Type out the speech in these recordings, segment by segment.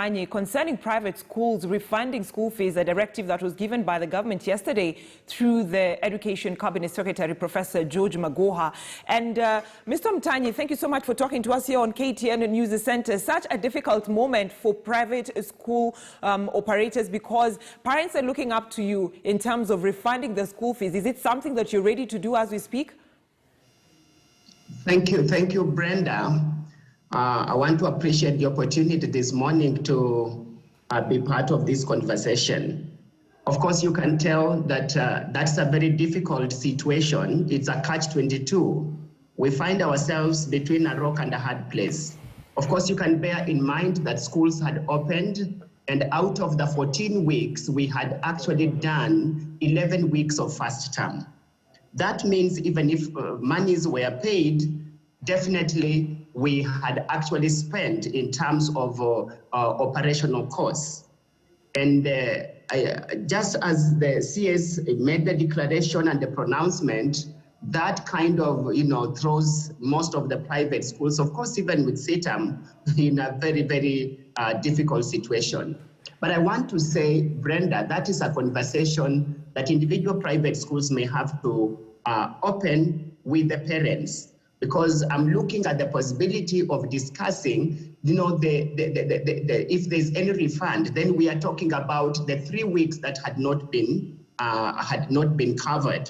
Mtanyi, concerning private schools refunding school fees, a directive that was given by the government yesterday through the Education Cabinet Secretary, Professor George Magoha. And Mr. Mtanyi, thank you so much for talking to us here on KTN News Center. Such a difficult moment for private school operators, because parents are looking up to you in terms of refunding the school fees. Is it something that you're ready to do as we speak? Thank you, Brenda. I want to appreciate the opportunity this morning to be part of this conversation. Of course, you can tell that that's a very difficult situation. It's a catch-22. We find ourselves between a rock and a hard place. Of course, you can bear in mind that schools had opened, and out of the 14 weeks, we had actually done 11 weeks of first term. That means even if monies were paid, definitely we had actually spent in terms of operational costs. And just as the CS made the declaration and the pronouncement, that kind of, throws most of the private schools, of course, even with CETAM, in a very, very difficult situation. But I want to say, Brenda, that is a conversation that individual private schools may have to open with the parents, because I'm looking at the possibility of discussing, if there's any refund, then we are talking about the 3 weeks that had not been covered.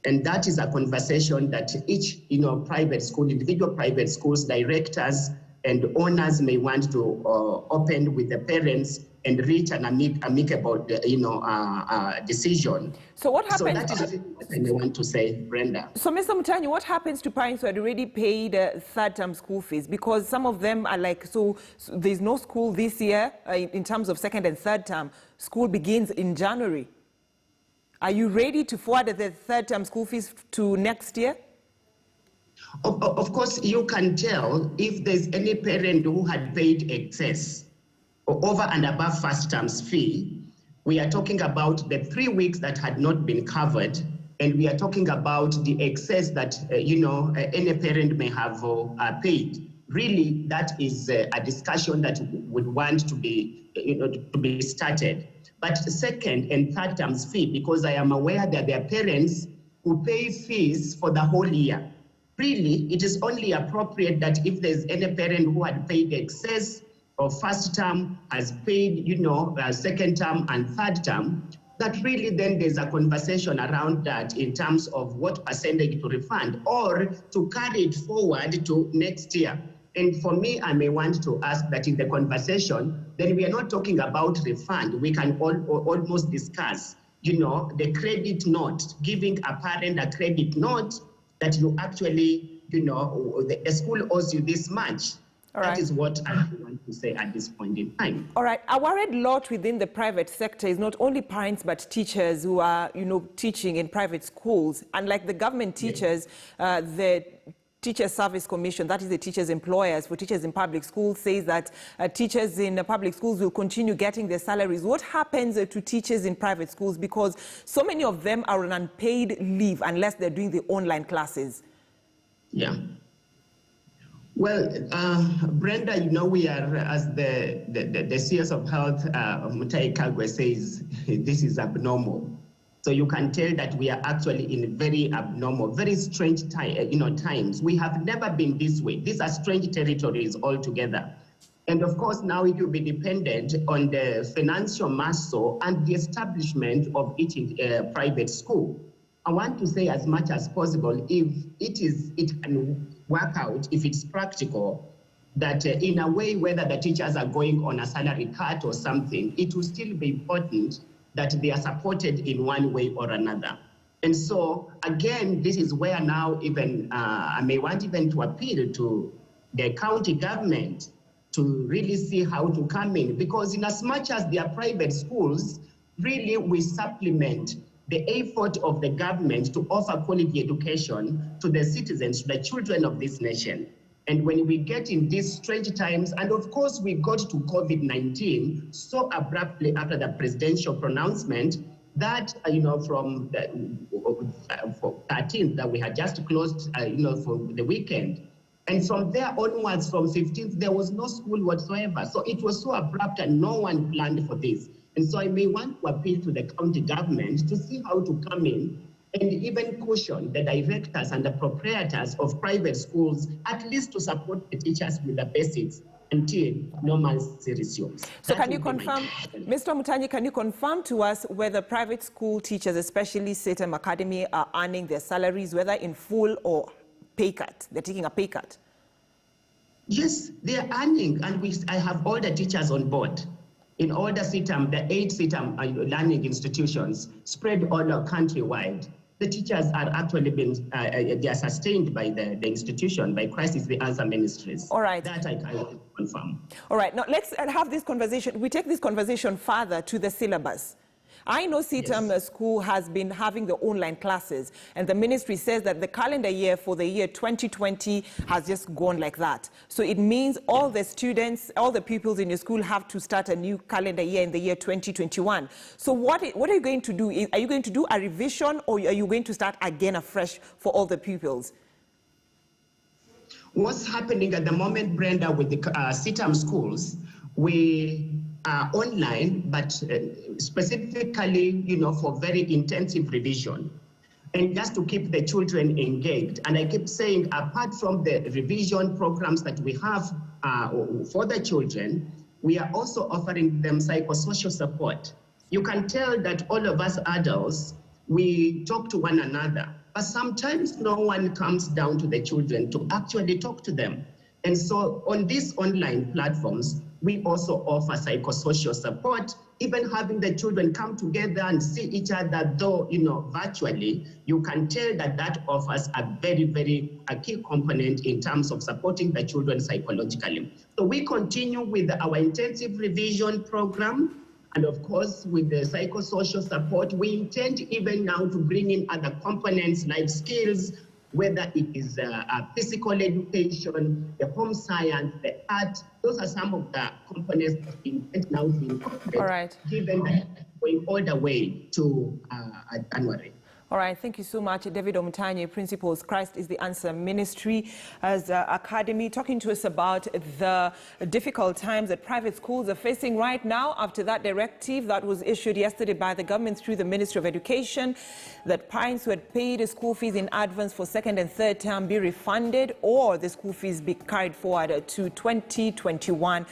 And that is a conversation that each, private school, individual private schools, directors and owners may want to open with the parents and reach an amicable, decision. So what happens? So that is what I want to say, Brenda. So, Mr. Mtanyi, what happens to parents who had already paid third-term school fees? Because some of them are like, so there's no school this year in terms of second and third term. School begins in January. Are you ready to forward the third-term school fees to next year? Of course, you can tell if there's any parent who had paid excess or over and above first term's fee. We are talking about the 3 weeks that had not been covered, and we are talking about the excess that any parent may have paid. Really, that is a discussion that would want to be started. But second and third term's fee, because I am aware that there are parents who pay fees for the whole year. Really, it is only appropriate that if there's any parent who had paid excess of first term, has paid, second term and third term, that really then there's a conversation around that in terms of what percentage to refund or to carry it forward to next year. And for me, I may want to ask that in the conversation, then we are not talking about refund. We can almost discuss, the credit note, giving a parent a credit note that you actually, the school owes you this much. All right. That is what I want to say at this point in time. All right. A worried lot within the private sector is not only parents but teachers who are, teaching in private schools. Unlike the government teachers, the Teacher Service Commission, that is the teachers' employers for teachers in public schools, says that teachers in public schools will continue getting their salaries. What happens to teachers in private schools? Because so many of them are on unpaid leave unless they're doing the online classes. Yeah. Well, Brenda, we are, as the CS of Health, Mutai Kagwe says, this is abnormal. So you can tell that we are actually in very abnormal, very strange times. We have never been this way. These are strange territories altogether. And of course, now it will be dependent on the financial muscle and the establishment of each private school. I want to say as much as possible, if it can work out, if it's practical, that in a way, whether the teachers are going on a salary cut or something, it will still be important that they are supported in one way or another. And so, again, this is where now even I may want even to appeal to the county government to really see how to come in, because in as much as they are private schools, really we supplement the effort of the government to offer quality education to the citizens, to the children of this nation. And when we get in these strange times, and of course we got to COVID-19 so abruptly after the presidential pronouncement that, from the 13th that we had just closed, for the weekend, And from there onwards, from 15th, there was no school whatsoever. So it was so abrupt and no one planned for this. And so I may want to appeal to the county government to see how to come in and even caution the directors and the proprietors of private schools, at least to support the teachers with the basics until normalcy resumes. So can you confirm, Mr. Mutanyi, can you confirm to us whether private school teachers, especially SETEM Academy, are earning their salaries, whether in full or pay cut? They're taking a pay cut. Yes, they are earning, and I have all the teachers on board. In all the SETEM, the 8 SETEM learning institutions spread all countrywide. The teachers are actually being, they are sustained by the institution, by Crisis the Answer Ministries. All right. That I can confirm. All right, now let's have this conversation. We take this conversation further to the syllabus. I know SETEM school has been having the online classes, and the ministry says that the calendar year for the year 2020 has just gone like that. So it means all the students, all the pupils in your school have to start a new calendar year in the year 2021. So what are you going to do? Are you going to do a revision, or are you going to start again afresh for all the pupils? What's happening at the moment, Brenda, with the SETEM schools, we are online, but specifically, for very intensive revision, and just to keep the children engaged. And I keep saying, apart from the revision programs that we have for the children, we are also offering them psychosocial support. You can tell that all of us adults, we talk to one another, but sometimes no one comes down to the children to actually talk to them. And so on these online platforms, we also offer psychosocial support, even having the children come together and see each other, though, virtually. You can tell that that offers a very, very key component in terms of supporting the children psychologically. So we continue with our intensive revision program. And of course, with the psychosocial support, we intend even now to bring in other components like skills, whether it is physical education, the home science, the art. Those are some of the components that we intend now to incorporate, all right, given that going all the way to January. All right, thank you so much. David Omutanyi, Principals, Christ is the Answer Ministry as Academy, talking to us about the difficult times that private schools are facing right now after that directive that was issued yesterday by the government through the Ministry of Education, that parents who had paid school fees in advance for second and third term be refunded, or the school fees be carried forward to 2021.